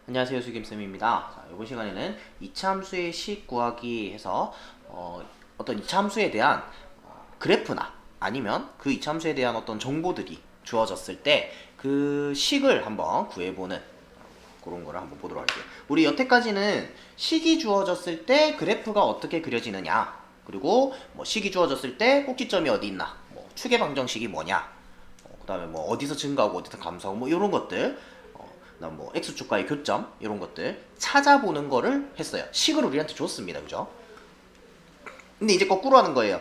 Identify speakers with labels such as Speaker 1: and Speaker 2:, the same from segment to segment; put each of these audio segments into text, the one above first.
Speaker 1: 안녕하세요, 수김쌤입니다. 자, 이번 시간에는 이차함수의 식 구하기 해서 어떤 이차함수에 대한 그래프나 아니면 그 이차함수에 대한 어떤 정보들이 주어졌을 때 그 식을 한번 구해보는 그런 거를 한번 보도록 할게요. 우리 여태까지는 식이 주어졌을 때 그래프가 어떻게 그려지느냐, 그리고 뭐 식이 주어졌을 때 꼭지점이 어디 있나, 뭐 축의 방정식이 뭐냐, 그 다음에 뭐 어디서 증가하고 어디서 감소하고 뭐 이런 것들, 그다음 뭐 x축과의 교점 이런 것들 찾아보는 거를 했어요. 식을 우리한테 줬습니다, 그죠? 근데 이제 거꾸로 하는 거예요.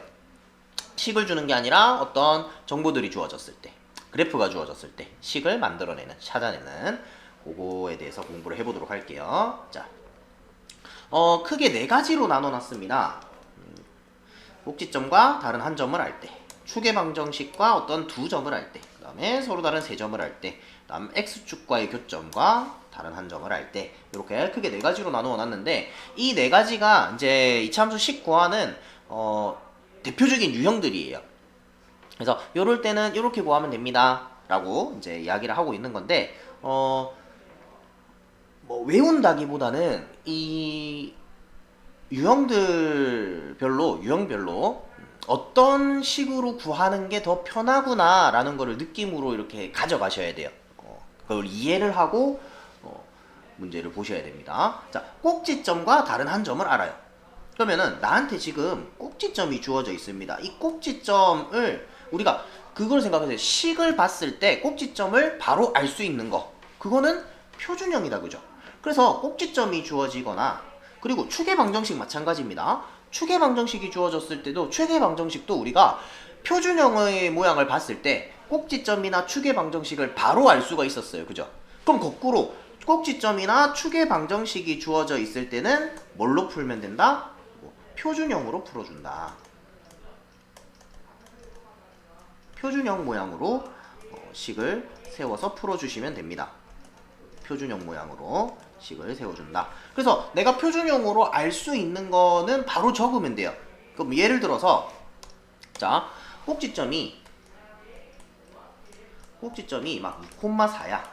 Speaker 1: 식을 주는 게 아니라 어떤 정보들이 주어졌을 때, 그래프가 주어졌을 때 식을 만들어내는, 찾아내는 그거에 대해서 공부를 해보도록 할게요. 자, 크게 네 가지로 나눠놨습니다. 꼭지점과 다른 한 점을 할 때, 축의 방정식과 어떤 두 점을 할 때, 그 다음에 서로 다른 세 점을 할 때, 그 다음 x축과의 교점과 다른 한 점을 할 때, 이렇게 크게 네 가지로 나누어 놨는데, 이 네 가지가 이제 이차함수 식 구하는 대표적인 유형들이에요. 그래서 이럴 때는 이렇게 구하면 됩니다 라고 이제 이야기를 하고 있는 건데, 뭐 외운다기보다는 이 유형별로 어떤 식으로 구하는 게 더 편하구나 라는 거를 느낌으로 이렇게 가져가셔야 돼요. 그걸 이해를 하고 문제를 보셔야 됩니다. 자, 꼭지점과 다른 한 점을 알아요. 그러면은 나한테 지금 꼭지점이 주어져 있습니다. 이 꼭지점을 우리가 그걸 생각하세요. 식을 봤을 때 꼭지점을 바로 알 수 있는 거, 그거는 표준형이다, 그죠? 그래서 꼭지점이 주어지거나, 그리고 축의 방정식 마찬가지입니다. 축의 방정식이 주어졌을 때도 축의 방정식도 우리가 표준형의 모양을 봤을 때 꼭지점이나 축의 방정식을 바로 알 수가 있었어요, 그죠? 그럼 거꾸로 꼭지점이나 축의 방정식이 주어져 있을 때는 뭘로 풀면 된다? 표준형으로 풀어준다. 표준형 모양으로 식을 세워서 풀어주시면 됩니다. 표준형 모양으로 식을 세워준다. 그래서 내가 표준형으로 알 수 있는 거는 바로 적으면 돼요. 그럼 예를 들어서, 자, 꼭지점이 막 2,4야.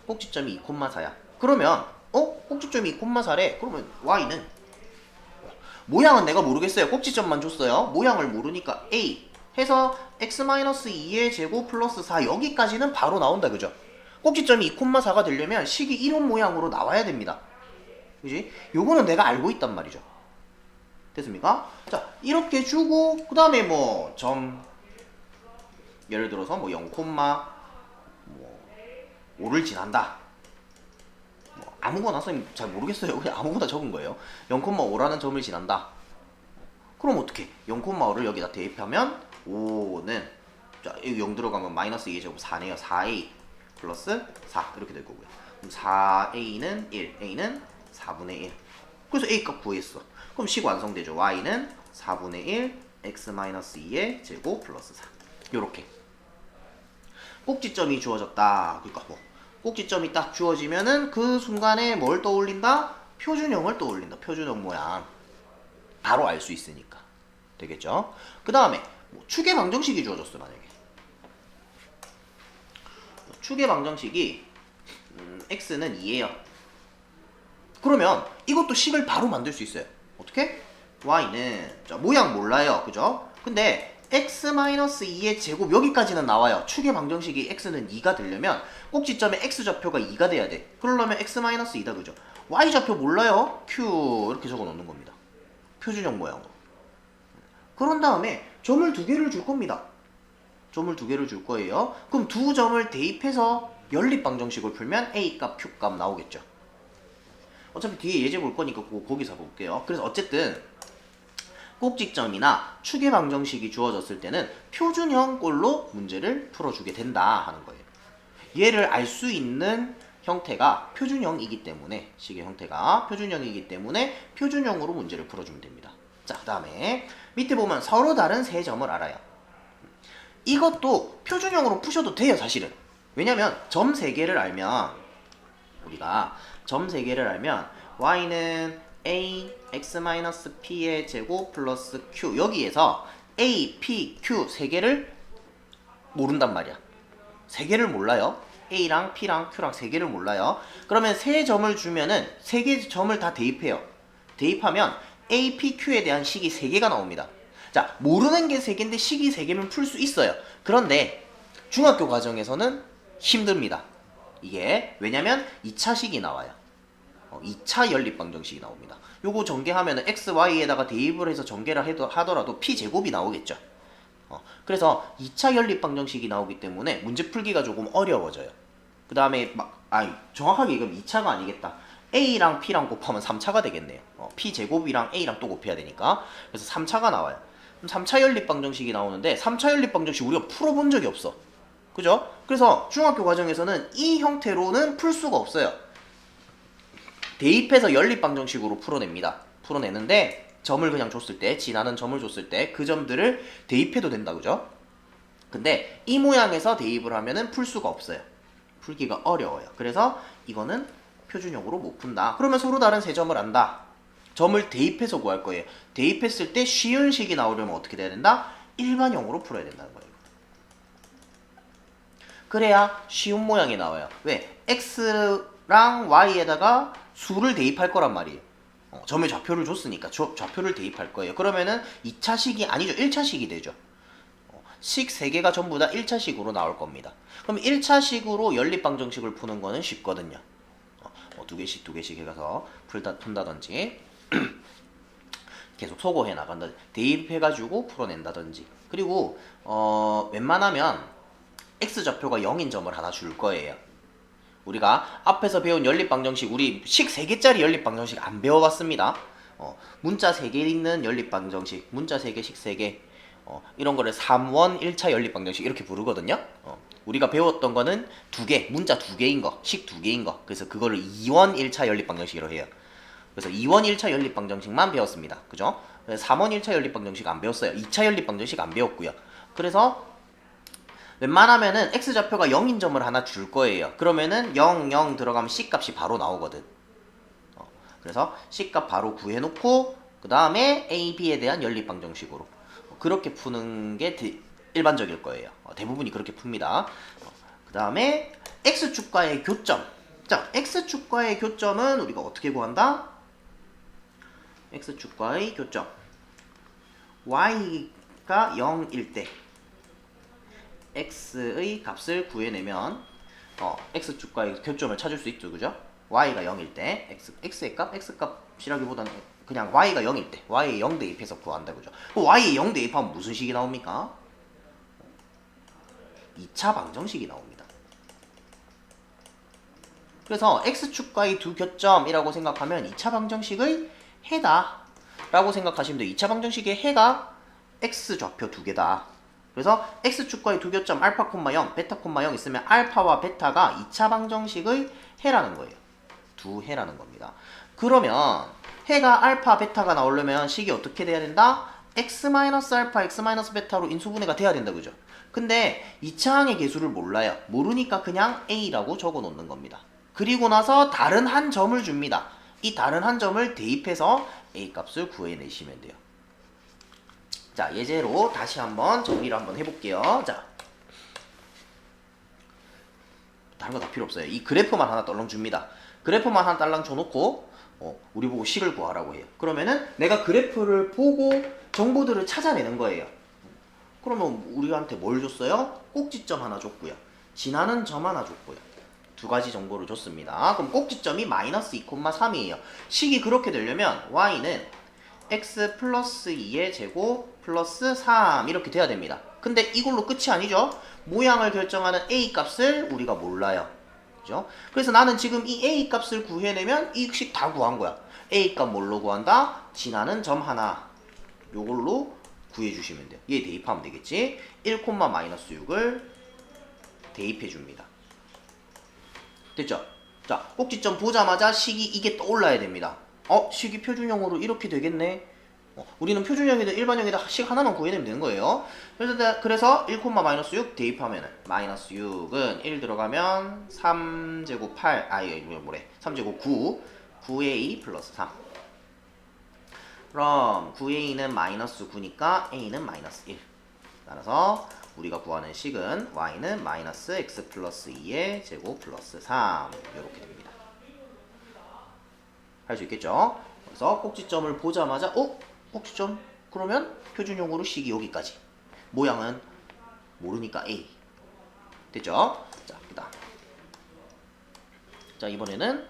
Speaker 1: 꼭지점이 2,4야. 그러면 꼭지점이 2,4래. 그러면 y는, 모양은 내가 모르겠어요. 꼭지점만 줬어요. 모양을 모르니까 a 해서 x-2의 제곱 플러스 4 여기까지는 바로 나온다, 그죠? 꼭지점이 2,4가 되려면 식이 이런 모양으로 나와야 됩니다. 그지? 요거는 내가 알고 있단 말이죠. 됐습니까? 자, 이렇게 주고 그 다음에 뭐 점, 예를 들어서 뭐 0,5를 지난다. 뭐 아무거나, 선생님 잘 모르겠어요. 그냥 아무거나 적은 거예요. 0,5라는 점을 지난다. 그럼 어떻게? 0,5를 여기다 대입하면 5는, 자, 여기 0 들어가면 마이너스 2제곱 4네요. 4a 플러스 4 이렇게 될 거고요. 그럼 4a는 1, a는 4분의 1. 그래서 a 값 구했어. 그럼 식 완성되죠. y는 4분의 1 x-2의 제곱 플러스 4. 요렇게 꼭지점이 주어졌다. 그러니까 뭐 꼭지점이 딱 주어지면은 그 순간에 뭘 떠올린다? 표준형을 떠올린다. 표준형 모양. 바로 알 수 있으니까. 되겠죠? 그 다음에 뭐 축의 방정식이 주어졌어. 만약에 축의 방정식이 x는 2예요. 그러면 이것도 식을 바로 만들 수 있어요. 어떻게? y는, 자, 모양 몰라요, 그죠? 근데 x-2의 제곱 여기까지는 나와요. 축의 방정식이 x는 2가 되려면 꼭지점에 x좌표가 2가 돼야 돼. 그러려면 x-2다, 그죠? y좌표 몰라요? q 이렇게 적어 놓는 겁니다. 표준형 모양으로. 그런 다음에 점을 두 개를 줄 겁니다. 점을 두 개를 줄 거예요. 그럼 두 점을 대입해서 연립 방정식을 풀면 a 값, q 값 나오겠죠. 어차피 뒤에 예제 볼 거니까 거기서 볼게요. 그래서 어쨌든 꼭지점이나 축의 방정식이 주어졌을 때는 표준형 꼴로 문제를 풀어주게 된다 하는 거예요. 얘를 알 수 있는 형태가 표준형이기 때문에, 식의 형태가 표준형이기 때문에 표준형으로 문제를 풀어주면 됩니다. 자, 그 다음에 밑에 보면 서로 다른 세 점을 알아요. 이것도 표준형으로 푸셔도 돼요, 사실은. 왜냐면 점 3개를 알면, 우리가 점 3개를 알면 y는 a x-p의 제곱 플러스 q, 여기에서 a, p, q 3개를 모른단 말이야. 3개를 몰라요. A랑 P랑 Q랑 3개를 몰라요. 그러면 3점을 주면은 3개 점을 다 대입해요. 대입하면 A, P, Q에 대한 식이 3개가 나옵니다. 자, 모르는 게 3개인데 식이 3개면 풀 수 있어요. 그런데 중학교 과정에서는 힘듭니다. 이게 왜냐면 2차 식이 나와요. 2차 연립방정식이 나옵니다. 요거 전개하면은 x, y에다가 대입을 해서 전개를 하더라도 p제곱이 나오겠죠. 그래서 2차 연립방정식이 나오기 때문에 문제 풀기가 조금 어려워져요. 그 다음에 정확하게 이건 2차가 아니겠다. a랑 p랑 곱하면 3차가 되겠네요. p제곱이랑 a랑 또 곱해야 되니까. 그래서 3차가 나와요. 그럼 3차 연립방정식이 나오는데 3차 연립방정식 우리가 풀어본 적이 없어. 그죠? 그래서 중학교 과정에서는 이 형태로는 풀 수가 없어요. 대입해서 연립방정식으로 풀어냅니다. 풀어내는데 점을 그냥 줬을 때, 지나는 점을 줬을 때 그 점들을 대입해도 된다, 그죠? 근데 이 모양에서 대입을 하면은 풀 수가 없어요. 풀기가 어려워요. 그래서 이거는 표준형으로 못 푼다. 그러면 서로 다른 세 점을 안다. 점을 대입해서 구할 거예요. 대입했을 때 쉬운 식이 나오려면 어떻게 돼야 된다? 일반형으로 풀어야 된다는 거예요. 그래야 쉬운 모양이 나와요. 왜? x랑 y에다가 수를 대입할 거란 말이에요. 점의 좌표를 줬으니까 좌표를 대입할 거예요. 그러면은 2차식이 아니죠. 1차식이 되죠. 식 3개가 전부 다 1차식으로 나올 겁니다. 그럼 1차식으로 연립방정식을 푸는 거는 쉽거든요. 2개씩 해가서 푼다든지 계속 소거해 나간다. 대입해가지고 풀어낸다든지. 그리고 웬만하면 x좌표가 0인 점을 하나 줄 거예요. 우리가 앞에서 배운 연립방정식, 우리 식 3개짜리 연립방정식 안 배워봤습니다. 문자 3개 있는 연립방정식, 문자 3개, 식 3개, 이런 거를 3원 1차 연립방정식 이렇게 부르거든요. 우리가 배웠던 거는 2개, 문자 2개인 거, 식 2개인 거. 그래서 그거를 2원 1차 연립방정식이라고 해요. 그래서 2원 1차 연립방정식만 배웠습니다. 그죠? 3원 1차 연립방정식 안 배웠어요. 2차 연립방정식 안 배웠고요. 그래서 웬만하면은 x좌표가 0인 점을 하나 줄 거예요. 그러면은 0, 0 들어가면 c값이 바로 나오거든. 그래서 c값 바로 구해놓고 그 다음에 a, b에 대한 연립방정식으로 그렇게 푸는 게 일반적일 거예요. 대부분이 그렇게 풉니다. 그 다음에 x축과의 교점. 자, x축과의 교점은 우리가 어떻게 구한다? x축과의 교점. y가 0일 때 x의 값을 구해내면 x축과의 교점을 찾을 수 있죠. 그죠? y가 0일 때 x의 값? x값이라기보다는 그냥 y가 0일 때 y에 0 대입해서 구한다. 그죠? y에 0 대입하면 무슨 식이 나옵니까? 2차 방정식이 나옵니다. 그래서 x축과의 두 교점이라고 생각하면 2차 방정식의 해다 라고 생각하시면 돼요. 2차 방정식의 해가 x좌표 두 개다. 그래서 x축과의 두 교점 알파, 0, 베타, 0 있으면 알파와 베타가 2차 방정식의 해라는 거예요. 두 해라는 겁니다. 그러면 해가 알파, 베타가 나오려면 식이 어떻게 돼야 된다? x-알파, x-베타로 인수분해가 돼야 된다. 그죠? 근데 2차항의 개수를 몰라요. 모르니까 그냥 a라고 적어 놓는 겁니다. 그리고 나서 다른 한 점을 줍니다. 이 다른 한 점을 대입해서 a 값을 구해내시면 돼요. 자, 예제로 다시 한번 정리를 한번 해볼게요. 자, 다른 거 다 필요 없어요. 이 그래프만 하나 떨렁 줍니다. 그래프만 하나 딸랑 줘놓고 우리 보고 식을 구하라고 해요. 그러면은 내가 그래프를 보고 정보들을 찾아내는 거예요. 그러면 우리한테 뭘 줬어요? 꼭지점 하나 줬고요. 지나는 점 하나 줬고요. 두 가지 정보를 줬습니다. 그럼 꼭지점이 마이너스 2,3이에요. 식이 그렇게 되려면 y는 x 플러스 2의 제곱 플러스 3 이렇게 돼야 됩니다. 근데 이걸로 끝이 아니죠. 모양을 결정하는 a 값을 우리가 몰라요. 그죠? 그래서 나는 지금 이 a 값을 구해내면 이 식 다 구한 거야. a 값 뭘로 구한다? 지나는 점 하나 요걸로 구해주시면 돼요. 얘 대입하면 되겠지. 1,-6을 대입해줍니다. 됐죠? 자, 꼭지점 보자마자 식이 이게 떠올라야 됩니다. 식이 표준형으로 이렇게 되겠네. 우리는 표준형이든 일반형이든 식 하나만 구해내면 되는 거예요. 그래서 1,-6 대입하면은 마이너스 6은 1 들어가면 3제곱 8 3제곱 9 9a 플러스 3. 그럼 9a는 마이너스 9니까 a는 마이너스 1. 따라서 우리가 구하는 식은 y는 마이너스 x 플러스 2의 제곱 플러스 3 이렇게 됩니다. 할 수 있겠죠? 그래서 꼭지점을 보자마자 꼭지점? 그러면 표준용으로 식이 여기까지. 모양은 모르니까 A. 됐죠? 자, 그다음. 자, 이번에는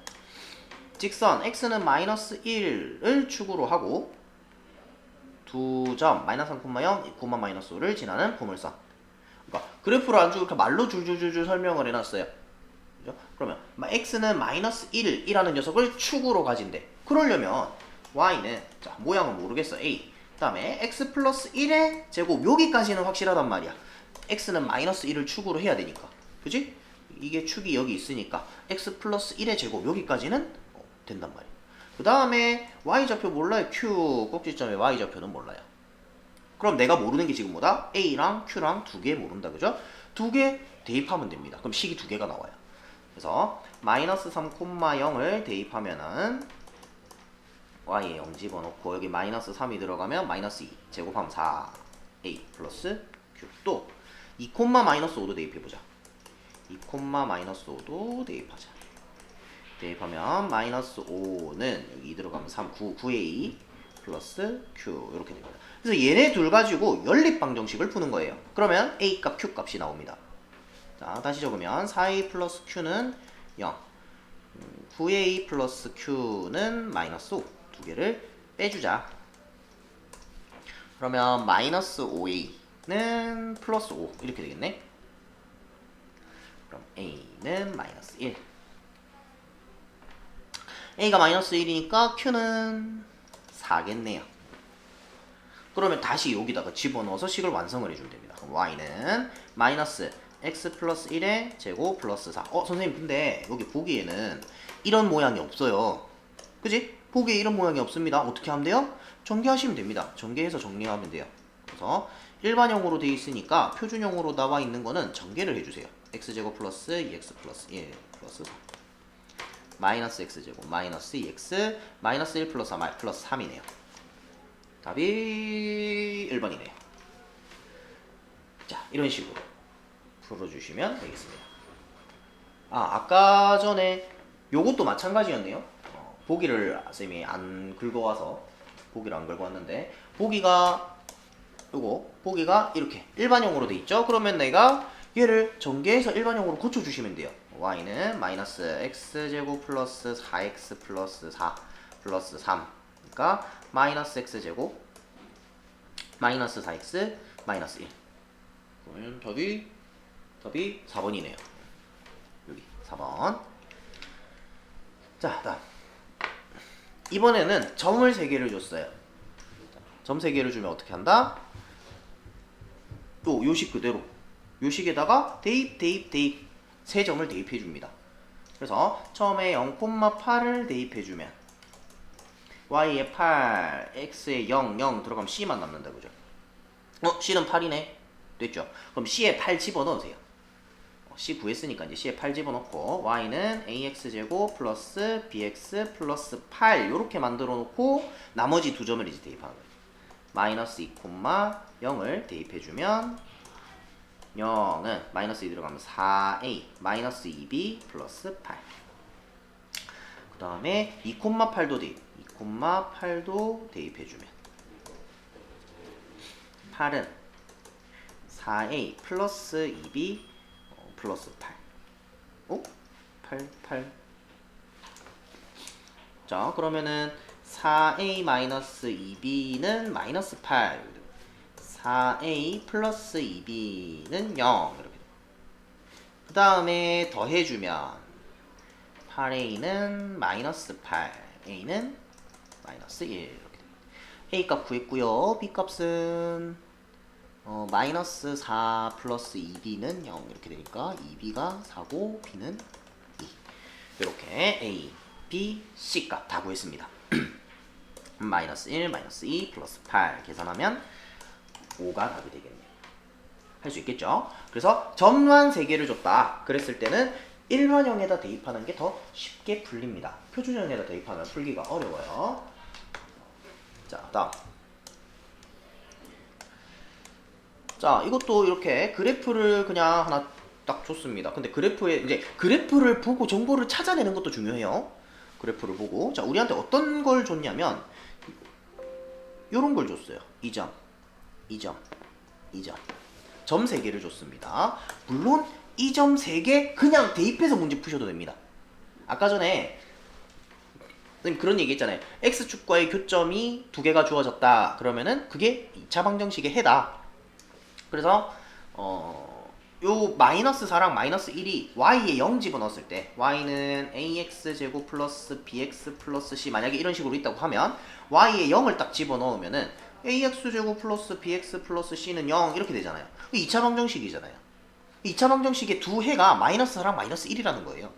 Speaker 1: 직선 x는 마이너스 1을 축으로 하고 두 점 마이너스 3,0, 2, 마이너스 5를 지나는 포물선. 그러니까 그래프를 안 주고 이렇게 말로 줄줄줄줄 설명을 해놨어요. 그죠? 그러면 x는 마이너스 1이라는 녀석을 축으로 가진대. 그러려면 y는 자 모양은 모르겠어 a. 그다음에 x 플러스 1의 제곱 여기까지는 확실하단 말이야. x는 마이너스 1을 축으로 해야 되니까. 그지? 이게 축이 여기 있으니까 x 플러스 1의 제곱 여기까지는 된단 말이야. 그 다음에 y좌표 몰라요. q 꼭지점의 y좌표는 몰라요. 그럼 내가 모르는 게 지금 뭐다? a랑 q랑 두 개 모른다. 그죠? 두 개 대입하면 됩니다. 그럼 식이 두 개가 나와요. 그래서 마이너스 3,0을 대입하면은 y에 0 집어넣고 여기 마이너스 3이 들어가면 마이너스 2 제곱하면 4a 플러스 q. 또 2, 마이너스 5도 대입해보자. 2, 마이너스 5도 대입하자. 대입하면 마이너스 5는 여기 들어가면 3, 9a 플러스 q 이렇게 됩니다. 그래서 얘네 둘 가지고 연립방정식을 푸는 거예요. 그러면 a 값, q 값이 나옵니다. 자, 다시 적으면 4a 플러스 q는 0, 9a 플러스 q는 마이너스 5. 두 개를 빼주자. 그러면 마이너스 5a는 플러스 5 이렇게 되겠네. 그럼 a는 마이너스 1. a가 마이너스 1이니까 q는 4겠네요. 그러면 다시 여기다가 집어넣어서 식을 완성을 해주면 됩니다. 그럼 y는 마이너스 x 플러스 1의 제곱 플러스 4. 선생님 근데 여기 보기에는 이런 모양이 없어요. 그지? 보기에 이런 모양이 없습니다. 어떻게 하면 돼요? 전개하시면 됩니다. 전개해서 정리하면 돼요. 그래서 일반형으로 되어 있으니까 표준형으로 나와 있는 거는 전개를 해주세요. x제곱 플러스 2x 플러스 1 플러스 4 마이너스 x제곱 마이너스 2x 마이너스 1 플러스 3 플러스 3이네요. 답이 1번이네요. 자, 이런 식으로 풀어주시면 되겠습니다. 아까 전에 요것도 마찬가지였네요. 보기를 쌤이 안 긁어와서 보기를 안 긁어왔는데 보기가 이렇게 일반형으로 돼 있죠. 그러면 내가 얘를 전개해서 일반형으로 고쳐주시면 돼요. y는 마이너스 x제곱 플러스 4x 플러스 4 플러스 3 그러니까 마이너스 x제곱 마이너스 4x 마이너스 1. 그러면 답이 4번이네요. 여기 4번. 자, 다음. 이번에는 점을 3개를 줬어요. 점 3개를 주면 어떻게 한다? 또 요식 그대로 요식에다가 대입 3점을 대입해 줍니다. 그래서 처음에 0,8을 대입해 주면 y에 8, x에 0, 0 들어가면 c만 남는다. 그죠? c는 8이네. 됐죠? 그럼 c에 8 집어넣으세요. c 구했으니까 이제 c에 8 집어넣고 y는 ax제곱 플러스 bx 플러스 8 요렇게 만들어 놓고 나머지 두 점을 이제 대입하는 거예요. 마이너스 2, 0을 대입해주면 0은 마이너스 2 들어가면 4a 마이너스 2b 플러스 8. 그 다음에 2, 8도 대입 2, 8도 대입해주면 8은 4a 플러스 2b 플러스 8. 8. 자, 그러면은 4a 마이너스 2b는 마이너스 8. 4a 플러스 2b는 0. 이렇게. 그 다음에 더해주면 8a는 마이너스 8. a는 마이너스 1. 이렇게. a 값 구했고요. b 값은 마이너스 4 플러스 2b는 0 이렇게 되니까 2b가 4고 b는 2 이렇게 a, b, c 값 다 구했습니다. 마이너스 1, 마이너스 2, 플러스 8 계산하면 5가 답이 되겠네요. 할 수 있겠죠? 그래서 점만 3개를 줬다 그랬을 때는 일반형에다 대입하는 게 더 쉽게 풀립니다. 표준형에다 대입하면 풀기가 어려워요. 자, 다음 자, 이것도 이렇게 그래프를 그냥 하나 딱 줬습니다. 근데 그래프에 이제 그래프를 보고 정보를 찾아내는 것도 중요해요. 그래프를 보고. 자, 우리한테 어떤 걸 줬냐면 요런 걸 줬어요. 2점, 2점, 2점. 점 3개를 줬습니다. 물론 이 점 3개 그냥 대입해서 문제 푸셔도 됩니다. 아까 전에 선생님 그런 얘기 했잖아요. x축과의 교점이 2개가 주어졌다. 그러면은 그게 2차 방정식의 해다. 그래서 요 마이너스 4랑 마이너스 1이 y에 0 집어넣었을 때 y는 ax제곱 플러스 bx 플러스 c 만약에 이런 식으로 있다고 하면 y에 0을 딱 집어넣으면은 ax제곱 플러스 bx 플러스 c는 0 이렇게 되잖아요. 2차 방정식이잖아요. 2차 방정식의 두 해가 마이너스 4랑 마이너스 1이라는 거예요.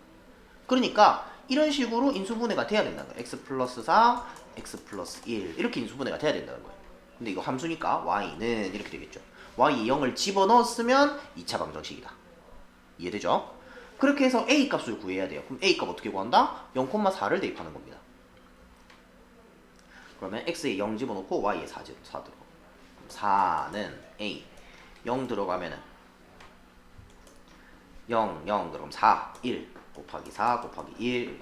Speaker 1: 그러니까 이런 식으로 인수분해가 돼야 된다는 거예요. x 플러스 4, x 플러스 1 이렇게 인수분해가 돼야 된다는 거예요. 근데 이거 함수니까 y는 이렇게 되겠죠. y에 0을 집어넣었으면 2차 방정식이다. 이해되죠? 그렇게 해서 a 값을 구해야 돼요. 그럼 a 값 어떻게 구한다? 0,4를 대입하는 겁니다. 그러면 x에 0 집어넣고 y에 4 들어가고 4는 a 0 들어가면은 0, 0 그럼 4, 1 곱하기 4 곱하기 1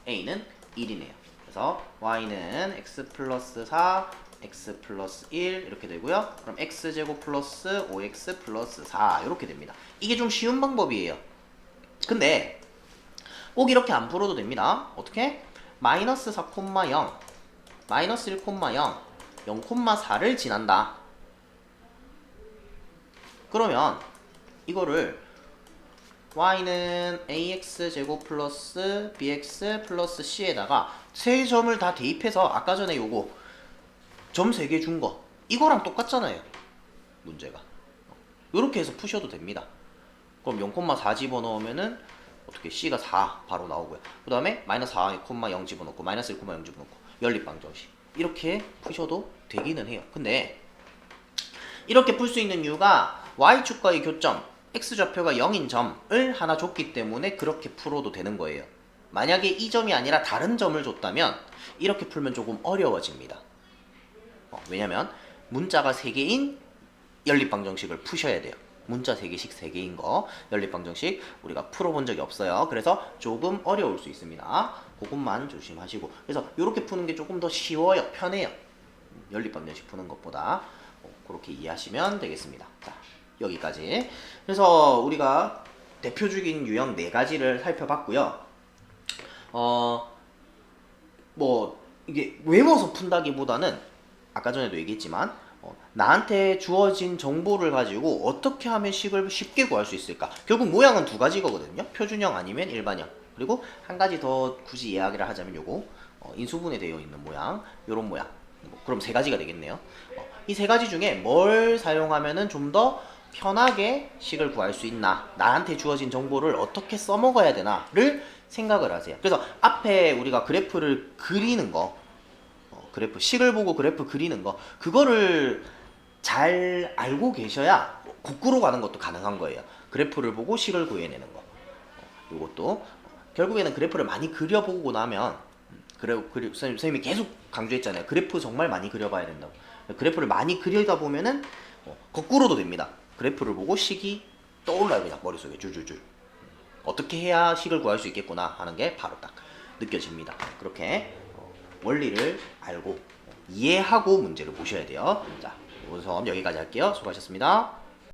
Speaker 1: a는 1이네요. 그래서 y는 x 플러스 4 x 플러스 1 이렇게 되고요. 그럼 x제곱 플러스 5x 플러스 4 이렇게 됩니다. 이게 좀 쉬운 방법이에요. 근데 꼭 이렇게 안 풀어도 됩니다. 어떻게? 마이너스 4,0 마이너스 1,0 0,4를 지난다. 그러면 이거를 y는 ax제곱 플러스 bx 플러스 c에다가 세 점을 다 대입해서 아까 전에 요거 점 3개 준 거 이거랑 똑같잖아요. 문제가 요렇게 해서 푸셔도 됩니다. 그럼 0,4 집어넣으면은 어떻게 c가 4 바로 나오고요. 그 다음에 마이너스 4,0 집어넣고 마이너스 1,0 집어넣고 연립방정식 이렇게 푸셔도 되기는 해요. 근데 이렇게 풀 수 있는 이유가 y축과의 교점 x좌표가 0인 점을 하나 줬기 때문에 그렇게 풀어도 되는 거예요. 만약에 이 점이 아니라 다른 점을 줬다면 이렇게 풀면 조금 어려워집니다. 왜냐면 문자가 3개인 연립방정식을 푸셔야 돼요. 문자 3개씩 3개인 거 연립방정식 우리가 풀어본 적이 없어요. 그래서 조금 어려울 수 있습니다. 그것만 조심하시고 그래서 이렇게 푸는 게 조금 더 쉬워요. 편해요. 연립방정식 푸는 것보다 그렇게 이해하시면 되겠습니다. 자, 여기까지. 그래서 우리가 대표적인 유형 4가지를 살펴봤고요. 뭐 이게 외워서 푼다기보다는 아까 전에도 얘기했지만 나한테 주어진 정보를 가지고 어떻게 하면 식을 쉽게 구할 수 있을까? 결국 모양은 2가지거든요. 표준형 아니면 일반형. 그리고 한 가지 더 굳이 이야기를 하자면 요거 인수분해 되어 있는 모양, 요런 모양. 그럼 3가지가 되겠네요. 이 3가지 중에 뭘 사용하면은 좀 더 편하게 식을 구할 수 있나, 나한테 주어진 정보를 어떻게 써먹어야 되나를 생각을 하세요. 그래서 앞에 우리가 그래프를 그리는 거, 그래프 식을 보고 그래프 그리는 거, 그거를 잘 알고 계셔야 거꾸로 가는 것도 가능한 거예요. 그래프를 보고 식을 구해내는 거. 이것도 결국에는 그래프를 많이 그려보고 나면 선생님이 계속 강조했잖아요. 그래프 정말 많이 그려봐야 된다고. 그래프를 많이 그리다 보면은 거꾸로도 됩니다. 그래프를 보고 식이 떠올라요. 그냥 머릿속에 줄줄줄. 어떻게 해야 식을 구할 수 있겠구나 하는 게 바로 딱 느껴집니다. 그렇게 원리를 알고 이해하고 문제를 보셔야 돼요. 자, 우선 여기까지 할게요. 수고하셨습니다.